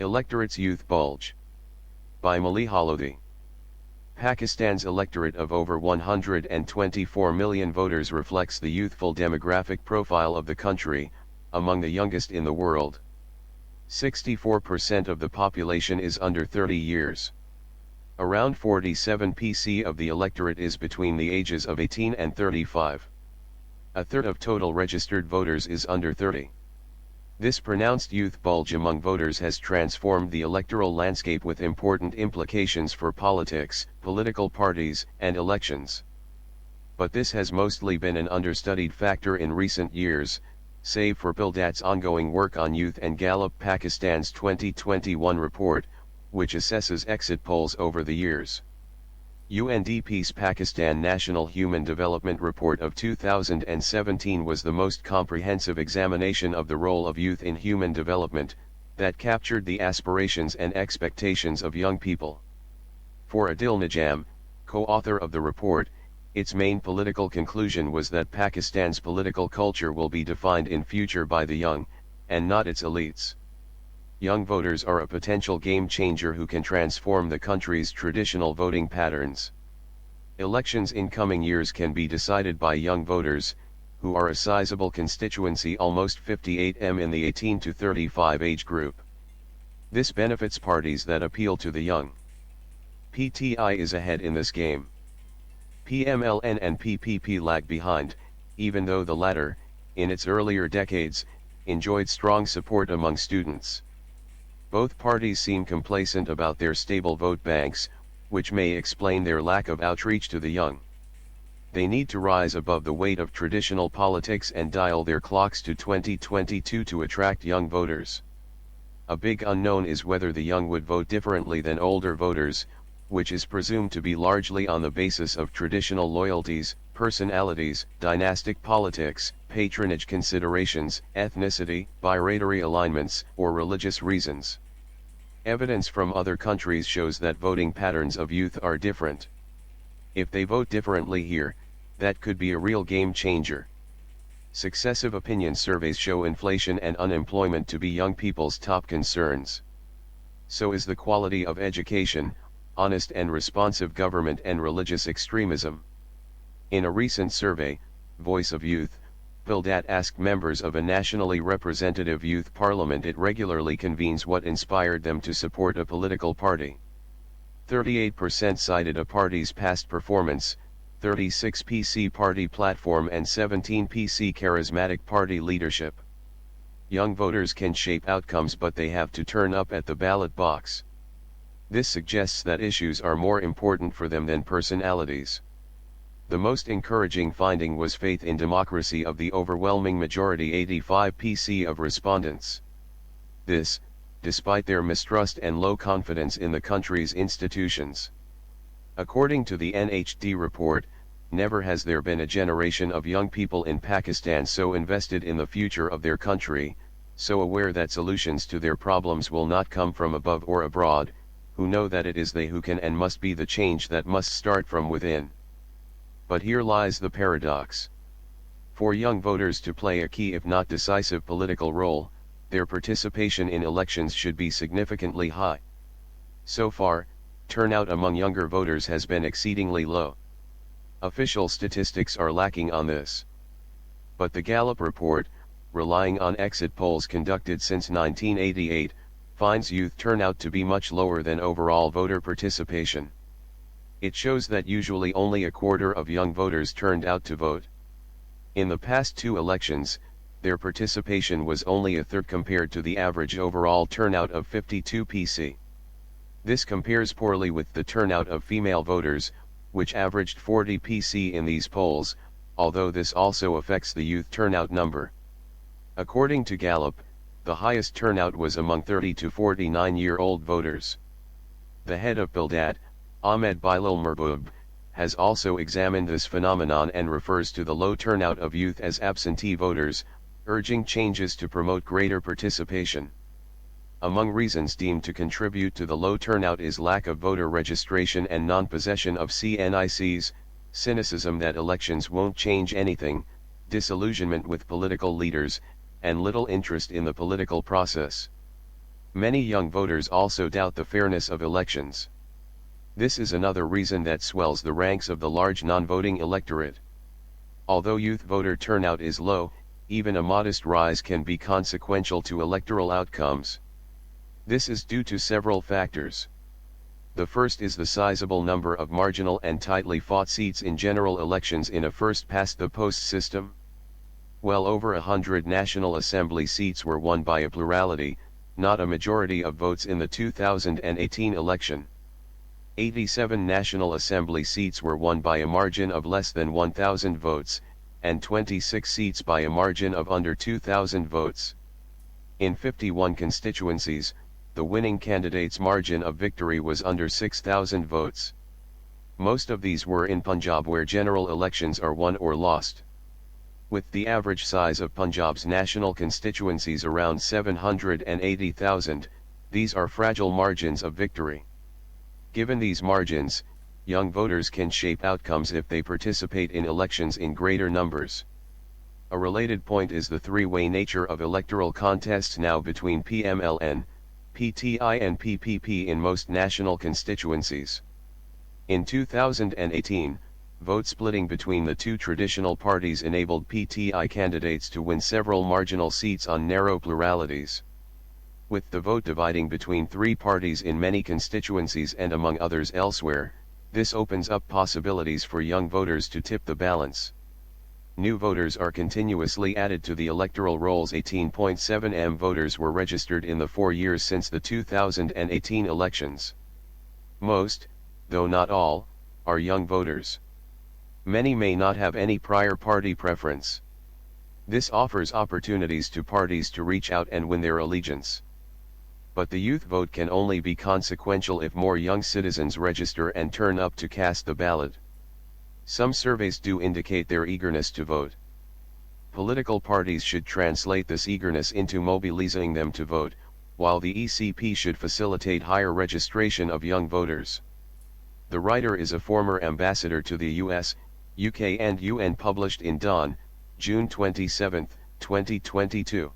Electorate's Youth Bulge. By Maliha Lodhi. Pakistan's electorate of over 124 million voters reflects the youthful demographic profile of the country, among the youngest in the world. 64% of the population is under 30 years. Around 47% of the electorate is between the ages of 18 and 35. A third of total registered voters is under 30. This pronounced youth bulge among voters has transformed the electoral landscape with important implications for politics, political parties, and elections. But this has mostly been an understudied factor in recent years, save for PILDAT's ongoing work on youth and Gallup Pakistan's 2021 report, which assesses exit polls over the years. UNDP's Pakistan National Human Development Report of 2017 was the most comprehensive examination of the role of youth in human development, that captured the aspirations and expectations of young people. For Adil Najam, co-author of the report, its main political conclusion was that Pakistan's political culture will be defined in future by the young, and not its elites. Young voters are a potential game changer who can transform the country's traditional voting patterns. Elections in coming years can be decided by young voters, who are a sizable constituency, almost 58% in the 18 to 35 age group. This benefits parties that appeal to the young. PTI is ahead in this game. PMLN and PPP lag behind, even though the latter, in its earlier decades, enjoyed strong support among students. Both parties seem complacent about their stable vote banks, which may explain their lack of outreach to the young. They need to rise above the weight of traditional politics and dial their clocks to 2022 to attract young voters. A big unknown is whether the young would vote differently than older voters, which is presumed to be largely on the basis of traditional loyalties, personalities, dynastic politics, patronage considerations, ethnicity, biracial alignments, or religious reasons. Evidence from other countries shows that voting patterns of youth are different. If they vote differently here, that could be a real game changer. Successive opinion surveys show inflation and unemployment to be young people's top concerns. So is the quality of education, honest and responsive government, and religious extremism. In a recent survey, Voice of Youth, PILDAT asked members of a nationally representative youth parliament it regularly convenes what inspired them to support a political party. 38% cited a party's past performance, 36% party platform, and 17% charismatic party leadership. Young voters can shape outcomes, but they have to turn up at the ballot box. This suggests that issues are more important for them than personalities. The most encouraging finding was faith in democracy of the overwhelming majority, 85% of respondents. This, despite their mistrust and low confidence in the country's institutions. According to the NHD report, never has there been a generation of young people in Pakistan so invested in the future of their country, so aware that solutions to their problems will not come from above or abroad, who know that it is they who can and must be the change that must start from within. But here lies the paradox. For young voters to play a key if not decisive political role, their participation in elections should be significantly high. So far, turnout among younger voters has been exceedingly low. Official statistics are lacking on this. But the Gallup report, relying on exit polls conducted since 1988, finds youth turnout to be much lower than overall voter participation. It shows that usually only a quarter of young voters turned out to vote. In the past two elections, their participation was only a third compared to the average overall turnout of 52%. This compares poorly with the turnout of female voters, which averaged 40% in these polls, although this also affects the youth turnout number. According to Gallup, the highest turnout was among 30 to 49-year-old voters. The head of PILDAT, Ahmed Bilal Merboub, has also examined this phenomenon and refers to the low turnout of youth as absentee voters, urging changes to promote greater participation. Among reasons deemed to contribute to the low turnout is lack of voter registration and non-possession of CNICs, cynicism that elections won't change anything, disillusionment with political leaders, and little interest in the political process. Many young voters also doubt the fairness of elections. This is another reason that swells the ranks of the large non-voting electorate. Although youth voter turnout is low, even a modest rise can be consequential to electoral outcomes. This is due to several factors. The first is the sizable number of marginal and tightly fought seats in general elections in a first-past-the-post system. Well over 100 National Assembly seats were won by a plurality, not a majority of votes in the 2018 election. 87 National Assembly seats were won by a margin of less than 1,000 votes, and 26 seats by a margin of under 2,000 votes. In 51 constituencies, the winning candidate's margin of victory was under 6,000 votes. Most of these were in Punjab, where general elections are won or lost. With the average size of Punjab's national constituencies around 780,000, these are fragile margins of victory. Given these margins, young voters can shape outcomes if they participate in elections in greater numbers. A related point is the three-way nature of electoral contests now between PMLN, PTI and PPP in most national constituencies. In 2018, vote splitting between the two traditional parties enabled PTI candidates to win several marginal seats on narrow pluralities. With the vote dividing between three parties in many constituencies and among others elsewhere, this opens up possibilities for young voters to tip the balance. New voters are continuously added to the electoral rolls. 18.7 million voters were registered in the 4 years since the 2018 elections. Most, though not all, are young voters. Many may not have any prior party preference. This offers opportunities to parties to reach out and win their allegiance. But the youth vote can only be consequential if more young citizens register and turn up to cast the ballot. Some surveys do indicate their eagerness to vote. Political parties should translate this eagerness into mobilizing them to vote, while the ECP should facilitate higher registration of young voters. The writer is a former ambassador to the US, UK and UN, published in Dawn, June 27, 2022.